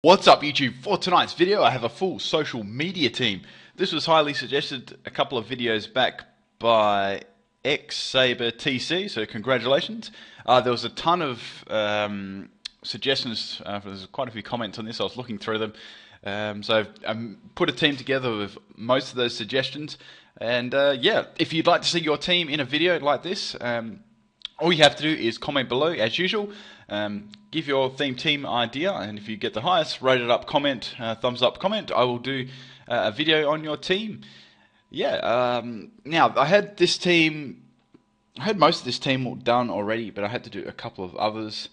What's up YouTube? For tonight's video I have a full social media team. This was highly suggested a couple of videos back by XSaberTC, so congratulations. There was a ton of suggestions, there's quite a few comments on this, I was looking through them. So I've put a team together with most of those suggestions, and yeah, if you'd like to see your team in a video like this, all you have to do is comment below as usual, give your team idea, and if you get the highest rated up comment, thumbs up comment, I will do a video on your team. Yeah, now I had this team, I had most of this team all done already, but I had to do a couple of others.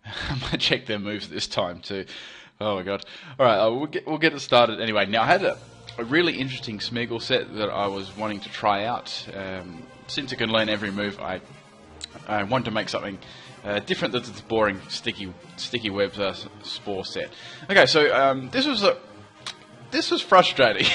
I might check their moves this time too. Oh my god. Alright, we'll get it started anyway. Now I had a really interesting Smeagol set that I was wanting to try out. Since it can learn every move, I wanted to make something different than this boring sticky web spore set. Okay, so this was frustrating.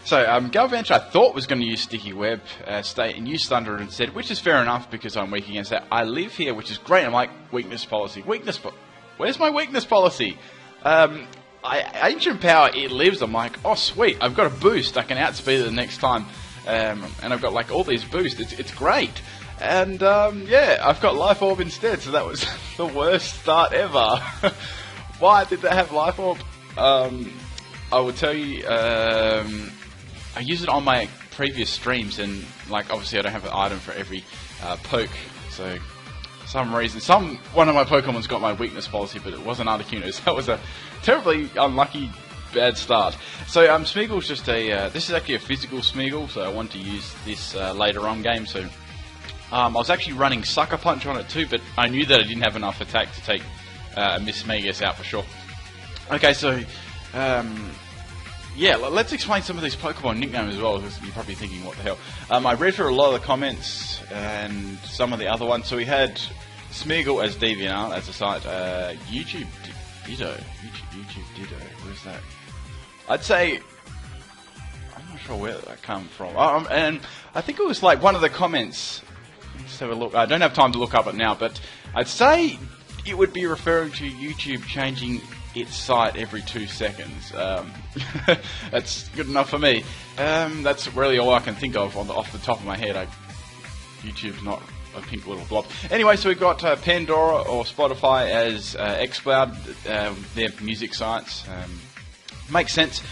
So Deviant I thought was going to use sticky web, stay and use thunder instead, which is fair enough because I'm weak against that. I live here, which is great. I'm like, weakness policy, where's my weakness policy? Ancient power, it lives. I'm like, oh sweet, I've got a boost. I can outspeed it the next time, and I've got like all these boosts. It's great. And yeah, I've got Life Orb instead, so that was the worst start ever. Why did that have Life Orb? I will tell you, I use it on my previous streams, and like obviously I don't have an item for every poke, so for some reason, one of my Pokemon's got my weakness policy, but it wasn't Articuno, so that was a terribly unlucky bad start. So Smeagol's just a, this is actually a physical Smeagol, so I want to use this later on game, so I was actually running Sucker Punch on it too, but I knew that I didn't have enough attack to take Miss Smeagol out for sure. Okay, so yeah, let's explain some of these Pokemon nicknames as well, because you're probably thinking, what the hell. I read through a lot of the comments and some of the other ones. So we had Smeagol as Deviant as a site, YouTube Ditto, where's that? I'd say, I'm not sure where that come from. And I think it was like one of the comments. Let's have a look. I don't have time to look up it now, but I'd say it would be referring to YouTube changing its site every 2 seconds. That's good enough for me. That's really all I can think of off the top of my head. YouTube's not a pink little blob. Anyway, so we've got Pandora or Spotify as xCloud, their music sites. Makes sense.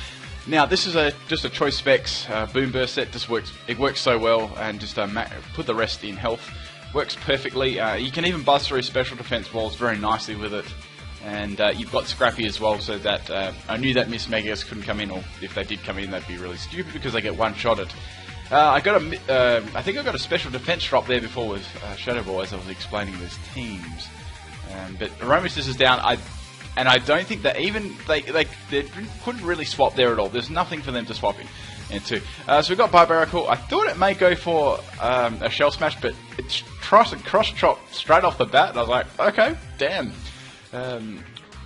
Now this is just a choice specs boom burst set. It works so well, and just put the rest in health. Works perfectly. You can even buzz through special defense walls very nicely with it. And you've got Scrappy as well, so that I knew that Miss Megas couldn't come in, or if they did come in, that'd be really stupid because they get one-shotted. I think I got a special defense drop there before with Shadow Ball as I was explaining these teams. But Aromas is down. I don't think that even they couldn't really swap there at all. There's nothing for them to swap into. So we've got Barbaracle. I thought it may go for a Shell Smash, but it's cross-chop straight off the bat, and I was like, okay, damn.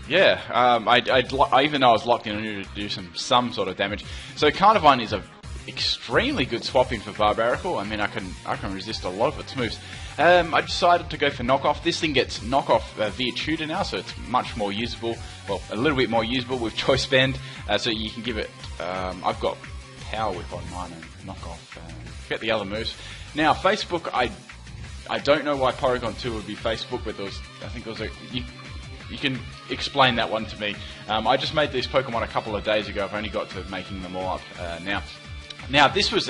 Yeah, I even though I was locked in, I needed to do some sort of damage. So Carnivine is a extremely good swap in for Barbaracle. I mean, I can resist a lot of its moves. I decided to go for Knockoff. This thing gets Knockoff via Tutor now, so it's much more usable. Well, a little bit more usable with Choice Band, so you can give it. I've got Power Whip on mine and Knockoff. Forget the other moves. Now Facebook, I don't know why Porygon 2 would be Facebook, but I think there was you can explain that one to me. I just made these Pokemon a couple of days ago. I've only got to making them all up now. Now this was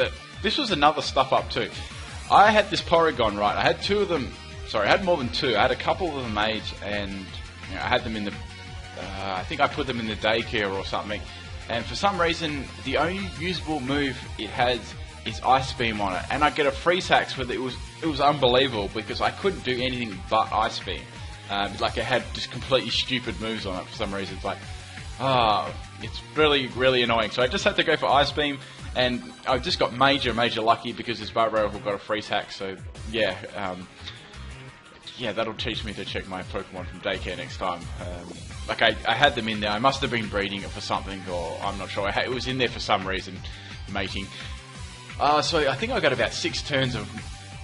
another stuff up too. I had this Porygon, right. I had two of them. Sorry, I had more than two. I had a couple of them made, and I had them in the. I think I put them in the daycare or something. And for some reason, the only usable move it has is Ice Beam on it, and I get a freeze hacks with it. It was unbelievable because I couldn't do anything but Ice Beam. Like it had just completely stupid moves on it for some reason. It's like, it's really, really annoying. So I just had to go for Ice Beam, and I just got major lucky because this Barbaracle got a freeze hack. So yeah, yeah, that'll teach me to check my Pokemon from daycare next time. Like I had them in there. I must have been breeding it for something, or I'm not sure. It was in there for some reason, mating. So I think I got about 6 turns of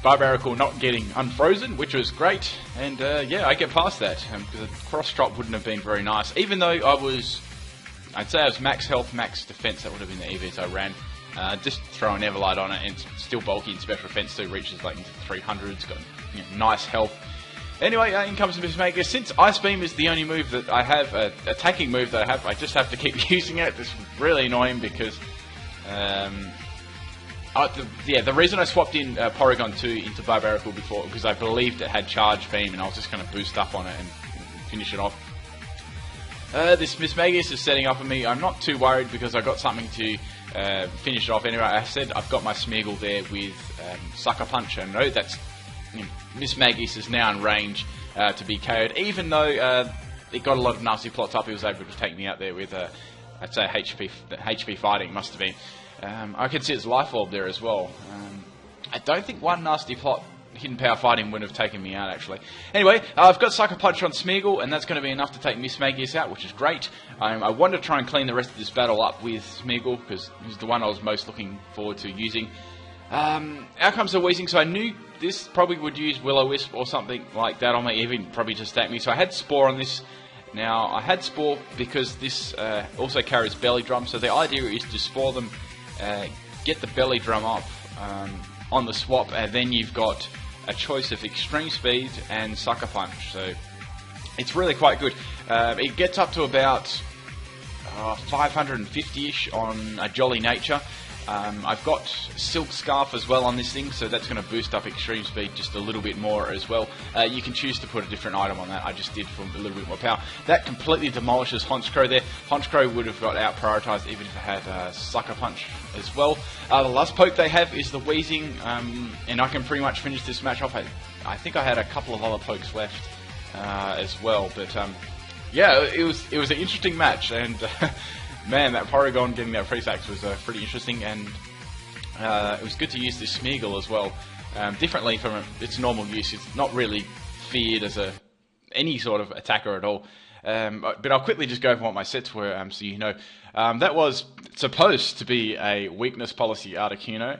Barbaracle not getting unfrozen, which was great, and yeah, I get past that because a cross drop wouldn't have been very nice. Even though I was I'd say it was max health, max defense. That would have been the EVs I ran. Just throw an Everlight on it, and it's still bulky in special defense too. Reaches like into 300s. Got nice health. Anyway, in comes the Smeagol. Since Ice Beam is the only move that I have, attacking move that I have, I just have to keep using it. It's really annoying because, the reason I swapped in Porygon 2 into Barbarical before, because I believed it had Charge Beam, and I was just going to boost up on it and finish it off. This Smeagol is setting up on me. I'm not too worried because I got something to finish it off anyway. I said I've got my Smeagol there with Sucker Punch, and I know that's Miss Maggis is now in range to be KO'd. Even though it got a lot of nasty plots up, he was able to take me out there with, I'd say, HP fighting, must have been. I can see his Life Orb there as well. I don't think one nasty plot, Hidden Power Fighting, would have taken me out, actually. Anyway, I've got Sucker Punch on Smeagol, and that's going to be enough to take Miss Maggis out, which is great. I want to try and clean the rest of this battle up with Smeagol, because he's the one I was most looking forward to using. Out comes the Weezing, so I knew this probably would use Will-O-Wisp or something like that on me, even probably just attack me. So I had Spore on this. Now, I had Spore because this also carries Belly Drum, so the idea is to Spore them, get the Belly Drum up on the swap, and then you've got a choice of Extreme Speed and Sucker Punch. So it's really quite good. It gets up to about 550-ish on a Jolly Nature. I've got Silk Scarf as well on this thing, so that's going to boost up Extreme Speed just a little bit more as well. You can choose to put a different item on that. I just did for a little bit more power. That completely demolishes Honchkrow there. Honchkrow would have got out prioritized even if it had Sucker Punch as well. The last poke they have is the Weezing, and I can pretty much finish this match off. I think I had a couple of other pokes left as well, but yeah, it was an interesting match, and man, that Porygon getting that free sacks was pretty interesting, and it was good to use this Smeagol as well, differently from its normal use. It's not really feared as any sort of attacker at all. But I'll quickly just go over what my sets were, so you know. That was supposed to be a weakness policy Articuno,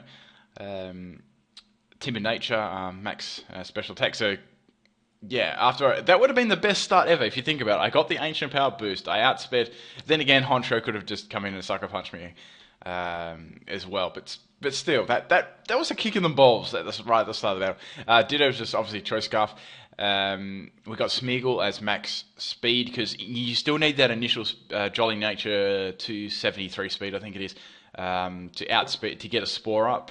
Timid Nature, max special attack. So yeah, that would have been the best start ever if you think about it. I got the Ancient Power boost, I outsped. Then again, Honchkrow could have just come in and Sucker Punch me as well. But still, that was a kick in the balls right at the start of the battle. Ditto's just obviously Choice Scarf. We got Smeagol as max speed, because you still need that initial Jolly Nature 273 speed, I think it is, to outspeed, to get a Spore up.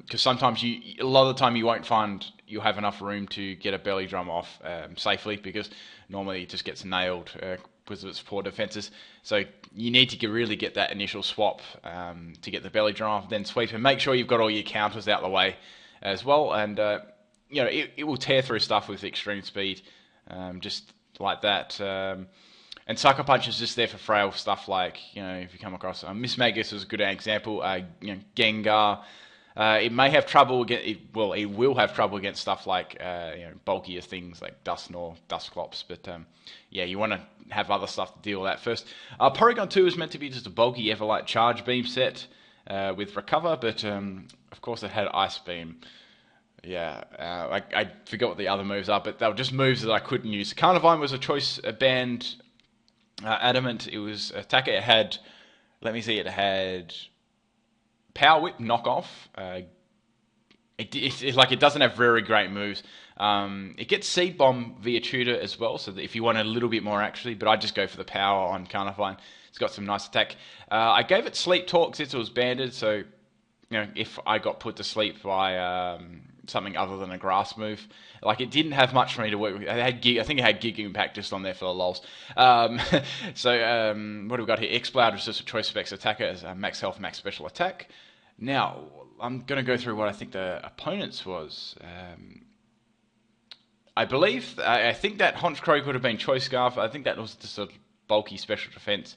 Because sometimes a lot of the time you won't find you'll have enough room to get a Belly Drum off safely, because normally it just gets nailed because of its poor defenses. So you need to really get that initial swap to get the Belly Drum off, then sweep, and make sure you've got all your counters out the way as well. And you know, it will tear through stuff with extreme speed, just like that. And Sucker Punch is just there for frail stuff, like, you know, if you come across Miss Magus is a good example. You know, Gengar. It may have trouble it will have trouble against stuff like you know, bulkier things like Dusclops, but yeah, you want to have other stuff to deal with that first. Porygon 2 is meant to be just a bulky Everlight Charge Beam set with Recover, but of course it had Ice Beam. Yeah, I forgot what the other moves are, but they were just moves that I couldn't use. Carnivine was a choice band. Adamant, it was attacker. It had, let me see, it had Power Whip knockoff. It doesn't have very great moves. It gets Seed Bomb via Tutor as well, so that if you want a little bit more actually, but I just go for the power on Carnivine. It's got some nice attack. I gave it Sleep Talk since it was banded, so you know, if I got put to sleep by something other than a grass move, like, it didn't have much for me to work with. I think it had Gig Impact just on there for the lols. So what have we got here? Exploud is just a choice specs attacker as max health, max special attack. Now I'm going to go through what I think the opponents was. I think that Honchkrow could have been Choice Scarf. I think that was just a bulky special defense.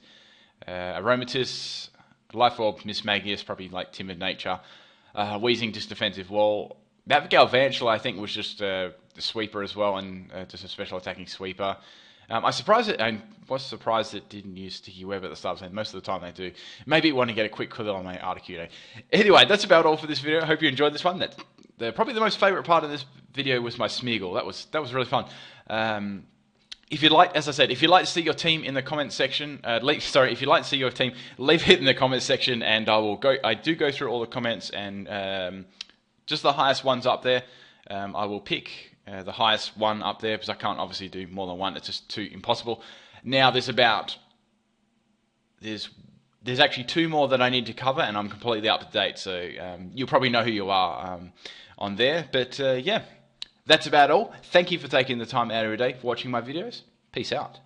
Aromatisse, Life Orb, Miss Magius, probably like Timid Nature. Weezing, just defensive wall. That Galvantula, I think, was just the sweeper as well, and just a special attacking sweeper. I was surprised it didn't use Sticky Web at the start, and most of the time they do. Maybe it wanted to get a quick kill on my Articuno. Anyway, that's about all for this video. I hope you enjoyed this one. Probably the most favourite part of this video was my Smeagol. That was really fun. if you'd like, as I said, if you'd like to see your team in the comments section, if you'd like to see your team, leave it in the comments section, and I do go through all the comments, and just the highest ones up there, I will pick the highest one up there, because I can't obviously do more than one. It's just too impossible. Now there's actually 2 more that I need to cover, and I'm completely up to date. So you'll probably know who you are on there. But yeah, that's about all. Thank you for taking the time out of your day for watching my videos. Peace out.